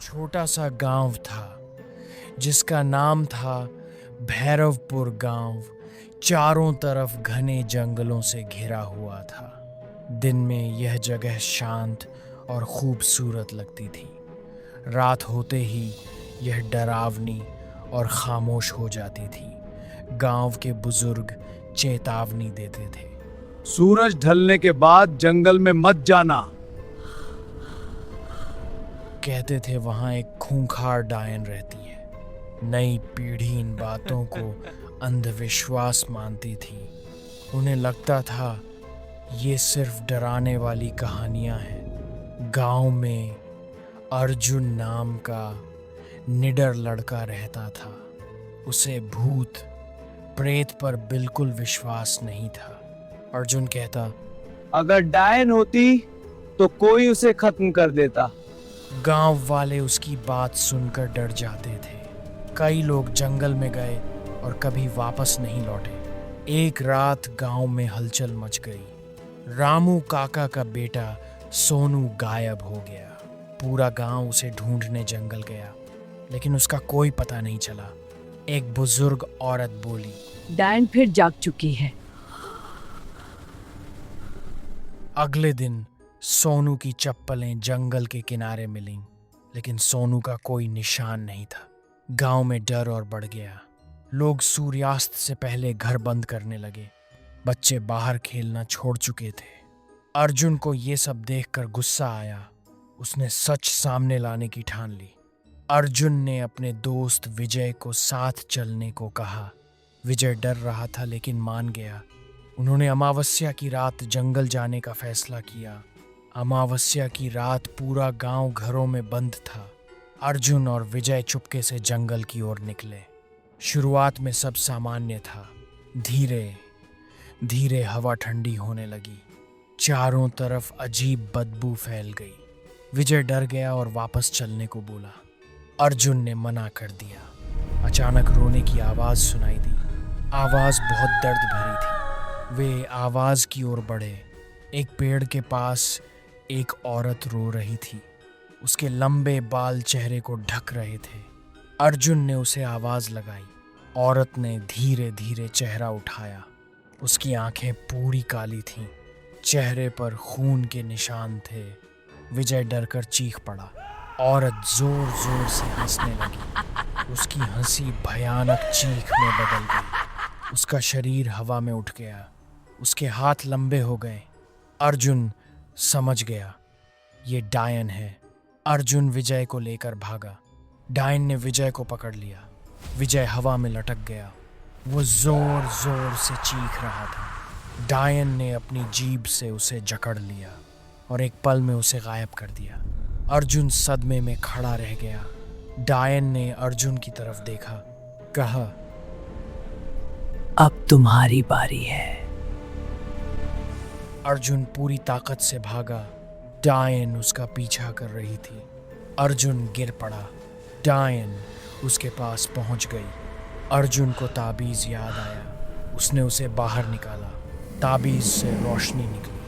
छोटा सा गांव था जिसका नाम था भैरवपुर गांव। चारों तरफ घने जंगलों से घिरा हुआ था। दिन में यह जगह शांत और खूबसूरत लगती थी। रात होते ही यह डरावनी और खामोश हो जाती थी। गांव के बुजुर्ग चेतावनी देते थे, सूरज ढलने के बाद जंगल में मत जाना। कहते थे वहां एक खूंखार डायन रहती है। नई पीढ़ी इन बातों को अंधविश्वास मानती थी। उन्हें लगता था ये सिर्फ डराने वाली कहानियां हैं। गांव में अर्जुन नाम का निडर लड़का रहता था। उसे भूत प्रेत पर बिल्कुल विश्वास नहीं था। अर्जुन कहता, अगर डायन होती तो कोई उसे खत्म कर देता। गांव वाले उसकी बात सुनकर डर जाते थे। कई लोग जंगल में गए और कभी वापस नहीं लौटे। एक रात गांव में हलचल मच गई। रामू काका का बेटा सोनू गायब हो गया। पूरा गांव उसे ढूंढने जंगल गया, लेकिन उसका कोई पता नहीं चला। एक बुजुर्ग औरत बोली, डायन फिर जाग चुकी है। अगले दिन सोनू की चप्पलें जंगल के किनारे मिलीं, लेकिन सोनू का कोई निशान नहीं था। गांव में डर और बढ़ गया। लोग सूर्यास्त से पहले घर बंद करने लगे। बच्चे बाहर खेलना छोड़ चुके थे। अर्जुन को ये सब देखकर गुस्सा आया। उसने सच सामने लाने की ठान ली। अर्जुन ने अपने दोस्त विजय को साथ चलने को कहा। विजय डर रहा था लेकिन मान गया। उन्होंने अमावस्या की रात जंगल जाने का फैसला किया। अमावस्या की रात पूरा गांव घरों में बंद था। अर्जुन और विजय चुपके से जंगल की ओर निकले। शुरुआत में सब सामान्य था। धीरे धीरे हवा ठंडी होने लगी। चारों तरफ अजीब बदबू फैल गई। विजय डर गया और वापस चलने को बोला। अर्जुन ने मना कर दिया। अचानक रोने की आवाज सुनाई दी। आवाज बहुत दर्द भरी थी। वे आवाज की ओर बढ़े। एक पेड़ के पास एक औरत रो रही थी। उसके लंबे बाल चेहरे को ढक रहे थे। अर्जुन ने उसे आवाज लगाई। औरत ने धीरे धीरे चेहरा उठाया। उसकी आंखें पूरी काली थीं। चेहरे पर खून के निशान थे। विजय डरकर चीख पड़ा। औरत जोर जोर से हंसने लगी। उसकी हंसी भयानक चीख में बदल गई। उसका शरीर हवा में उठ गया। उसके हाथ लंबे हो गए। अर्जुन समझ गया ये डायन है। अर्जुन विजय को लेकर भागा। डायन ने विजय को पकड़ लिया। विजय हवा में लटक गया। वो जोर जोर से चीख रहा था। डायन ने अपनी जीभ से उसे जकड़ लिया और एक पल में उसे गायब कर दिया। अर्जुन सदमे में खड़ा रह गया। डायन ने अर्जुन की तरफ देखा, कहा, अब तुम्हारी बारी है। अर्जुन पूरी ताकत से भागा। डायन उसका पीछा कर रही थी। अर्जुन गिर पड़ा। डायन उसके पास पहुंच गई। अर्जुन को ताबीज याद आया। उसने उसे बाहर निकाला। ताबीज से रोशनी निकली।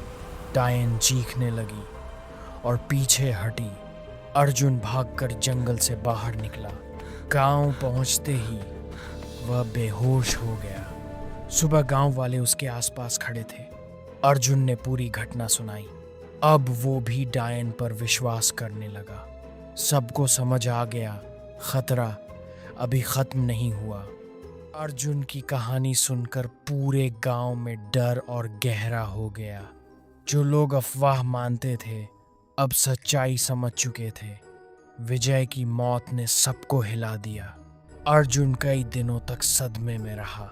डायन चीखने लगी और पीछे हटी। अर्जुन भागकर जंगल से बाहर निकला। गांव पहुंचते ही वह बेहोश हो गया। सुबह गांव वाले उसके आसपास खड़े थे। अर्जुन ने पूरी घटना सुनाई। अब वो भी डायन पर विश्वास करने लगा। सबको समझ आ गया खतरा अभी खत्म नहीं हुआ। अर्जुन की कहानी सुनकर पूरे गांव में डर और गहरा हो गया। जो लोग अफवाह मानते थे अब सच्चाई समझ चुके थे। विजय की मौत ने सबको हिला दिया। अर्जुन कई दिनों तक सदमे में रहा।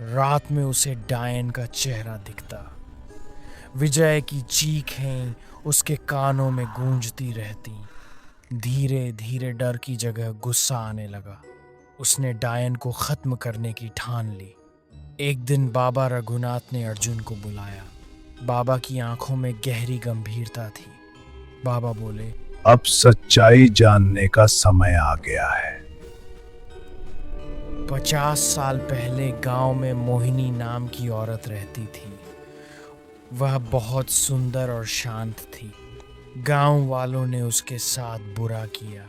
रात में उसे डायन का चेहरा दिखता। विजय की चीखें उसके कानों में गूंजती रहती। धीरे धीरे डर की जगह गुस्सा आने लगा। उसने डायन को खत्म करने की ठान ली। एक दिन बाबा रघुनाथ ने अर्जुन को बुलाया। बाबा की आंखों में गहरी गंभीरता थी। बाबा बोले, अब सच्चाई जानने का समय आ गया है। 50 साल पहले गांव में मोहिनी नाम की औरत रहती थी। वह बहुत सुंदर और शांत थी। गांव वालों ने उसके साथ बुरा किया।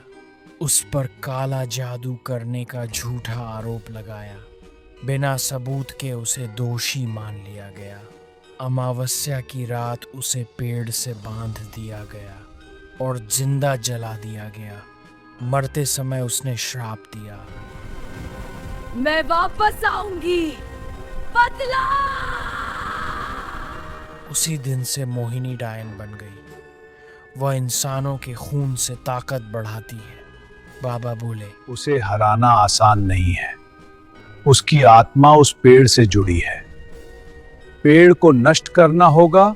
उस पर काला जादू करने का झूठा आरोप लगाया। बिना सबूत के उसे दोषी मान लिया गया। अमावस्या की रात उसे पेड़ से बांध दिया गया और जिंदा जला दिया गया। मरते समय उसने श्राप दिया, मैं वापस आऊंगी, बदला। उसी दिन से मोहिनी डायन बन गई। वह इंसानों के खून से ताकत बढ़ाती है। बाबा बोले, उसे हराना आसान नहीं है। उसकी आत्मा उस पेड़ से जुड़ी है। पेड़ को नष्ट करना होगा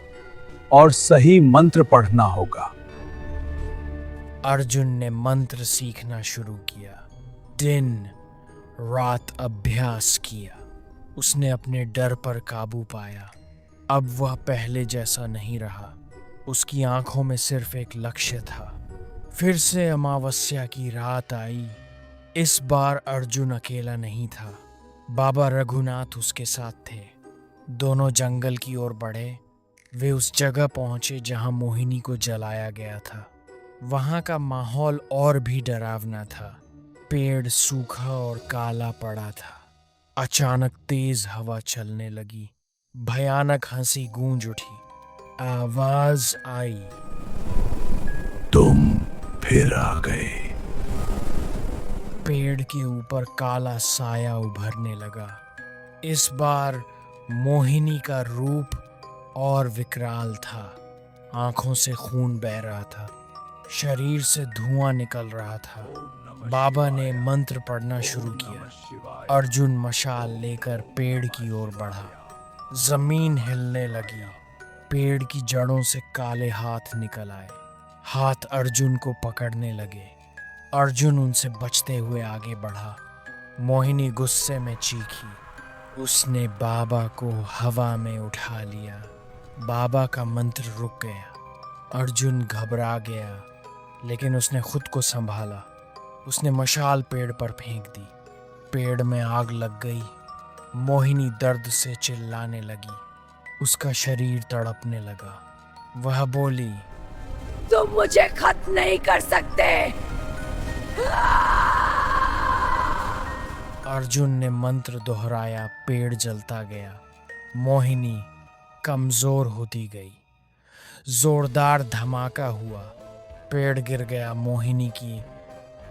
और सही मंत्र पढ़ना होगा। अर्जुन ने मंत्र सीखना शुरू किया। दिन रात अभ्यास किया। उसने अपने डर पर काबू पाया। अब वह पहले जैसा नहीं रहा। उसकी आंखों में सिर्फ एक लक्ष्य था। फिर से अमावस्या की रात आई। इस बार अर्जुन अकेला नहीं था। बाबा रघुनाथ उसके साथ थे। दोनों जंगल की ओर बढ़े। वे उस जगह पहुंचे जहां मोहिनी को जलाया गया था। वहां का माहौल और भी डरावना था। पेड़ सूखा और काला पड़ा था। अचानक तेज हवा चलने लगी। भयानक हंसी गूंज उठी। आवाज आई, तुम फिर आ गए। पेड़ के ऊपर काला साया उभरने लगा। इस बार मोहिनी का रूप और विकराल था। आंखों से खून बह रहा था। शरीर से धुआं निकल रहा था। बाबा ने मंत्र पढ़ना शुरू किया। अर्जुन मशाल लेकर पेड़ की ओर बढ़ा। जमीन हिलने लगी। पेड़ की जड़ों से काले हाथ निकल आए। हाथ अर्जुन को पकड़ने लगे। अर्जुन उनसे बचते हुए आगे बढ़ा। मोहिनी गुस्से में चीखी। उसने बाबा को हवा में उठा लिया। बाबा का मंत्र रुक गया। अर्जुन घबरा गया, लेकिन उसने खुद को संभाला। उसने मशाल पेड़ पर फेंक दी। पेड़ में आग लग गई। मोहिनी दर्द से चिल्लाने लगी। उसका शरीर तड़पने लगा। वह बोली, तुम मुझे खत्म नहीं कर सकते। अर्जुन ने मंत्र दोहराया। पेड़ जलता गया। मोहिनी कमजोर होती गई। जोरदार धमाका हुआ। पेड़ गिर गया। मोहिनी की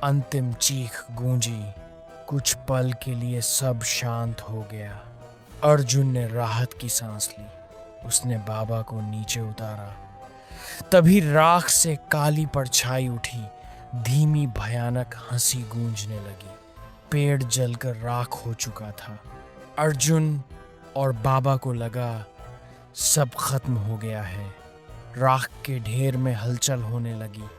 अंतिम चीख गूंजी। कुछ पल के लिए सब शांत हो गया। अर्जुन ने राहत की सांस ली। उसने बाबा को नीचे उतारा। तभी राख से काली परछाई उठी। धीमी भयानक हंसी गूंजने लगी। पेड़ जलकर राख हो चुका था। अर्जुन और बाबा को लगा सब खत्म हो गया है। राख के ढेर में हलचल होने लगी।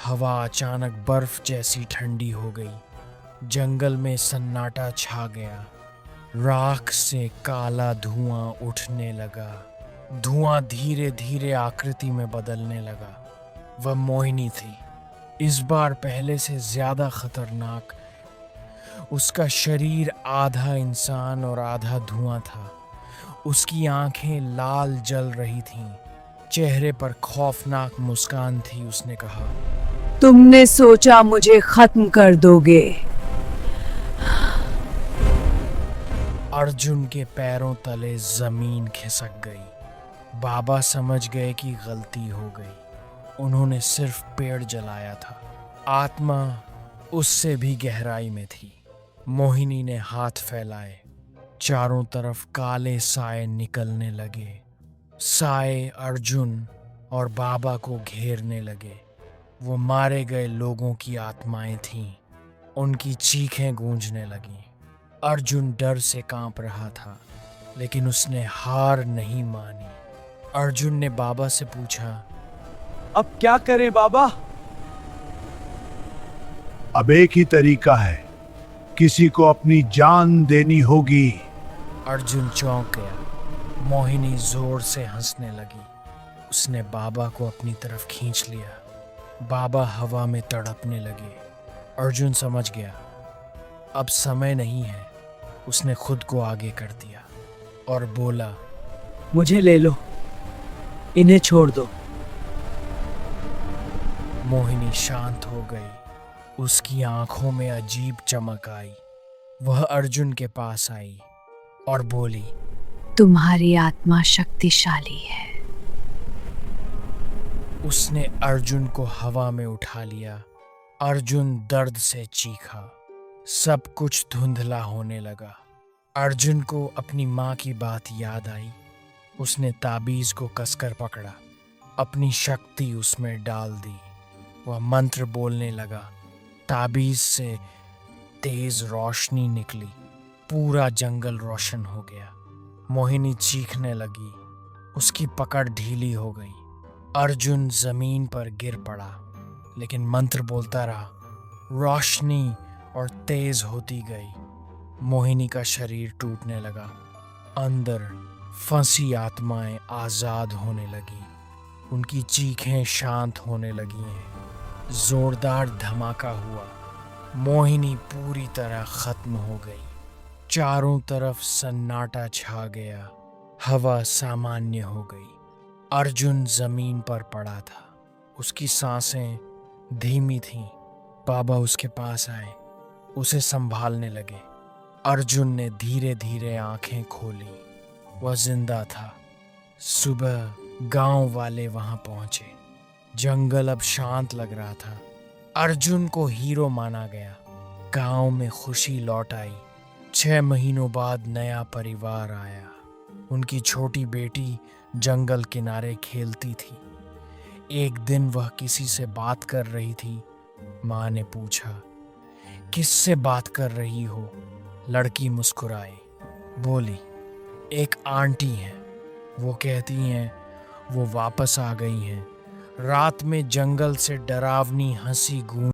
हवा अचानक बर्फ जैसी ठंडी हो गई। जंगल में सन्नाटा छा गया। राख से काला धुआं उठने लगा। धुआं धीरे धीरे आकृति में बदलने लगा। वह मोहिनी थी, इस बार पहले से ज्यादा खतरनाक। उसका शरीर आधा इंसान और आधा धुआं था। उसकी आंखें लाल जल रही थीं। चेहरे पर खौफनाक मुस्कान थी। उसने कहा, तुमने सोचा मुझे खत्म कर दोगे। अर्जुन के पैरों तले जमीन खिसक गई। बाबा समझ गए कि गलती हो गई। उन्होंने सिर्फ पेड़ जलाया था। आत्मा उससे भी गहराई में थी। मोहिनी ने हाथ फैलाए। चारों तरफ काले साए निकलने लगे। साए अर्जुन और बाबा को घेरने लगे। वो मारे गए लोगों की आत्माएं थीं। उनकी चीखें गूंजने लगीं। अर्जुन डर से कांप रहा था, लेकिन उसने हार नहीं मानी। अर्जुन ने बाबा से पूछा, अब क्या करें बाबा? अब एक ही तरीका है, किसी को अपनी जान देनी होगी। अर्जुन चौंक गया। मोहिनी जोर से हंसने लगी। उसने बाबा को अपनी तरफ खींच लिया। बाबा हवा में तड़पने लगे। अर्जुन समझ गया, अब समय नहीं है। उसने खुद को आगे कर दिया और बोला, मुझे ले लो, इन्हें छोड़ दो। मोहिनी शांत हो गई। उसकी आंखों में अजीब चमक आई। वह अर्जुन के पास आई और बोली, तुम्हारी आत्मा शक्तिशाली है। उसने अर्जुन को हवा में उठा लिया। अर्जुन दर्द से चीखा। सब कुछ धुंधला होने लगा। अर्जुन को अपनी माँ की बात याद आई। उसने ताबीज को कसकर पकड़ा, अपनी शक्ति उसमें डाल दी। वह मंत्र बोलने लगा। ताबीज से तेज रोशनी निकली। पूरा जंगल रोशन हो गया। मोहिनी चीखने लगी। उसकी पकड़ ढीली हो गई। अर्जुन जमीन पर गिर पड़ा, लेकिन मंत्र बोलता रहा। रोशनी और तेज होती गई। मोहिनी का शरीर टूटने लगा। अंदर फंसी आत्माएं आजाद होने लगी। उनकी चीखें शांत होने लगी हैं। जोरदार धमाका हुआ। मोहिनी पूरी तरह खत्म हो गई। चारों तरफ सन्नाटा छा गया। हवा सामान्य हो गई। अर्जुन जमीन पर पड़ा था। उसकी सांसें धीमी थीं। बाबा उसके पास आए, उसे संभालने लगे। अर्जुन ने धीरे धीरे आंखें खोली। वह जिंदा था। सुबह गांव वाले वहां पहुंचे। जंगल अब शांत लग रहा था। अर्जुन को हीरो माना गया। गांव में खुशी लौट आई। 6 महीनों बाद नया परिवार आया। उनकी छोटी बेटी जंगल किनारे खेलती थी। एक दिन वह किसी से बात कर रही थी। माँ ने पूछा, किससे बात कर रही हो? लड़की मुस्कुराई, बोली, एक आंटी हैं। वो कहती हैं वो वापस आ गई हैं। रात में जंगल से डरावनी हंसी गूंज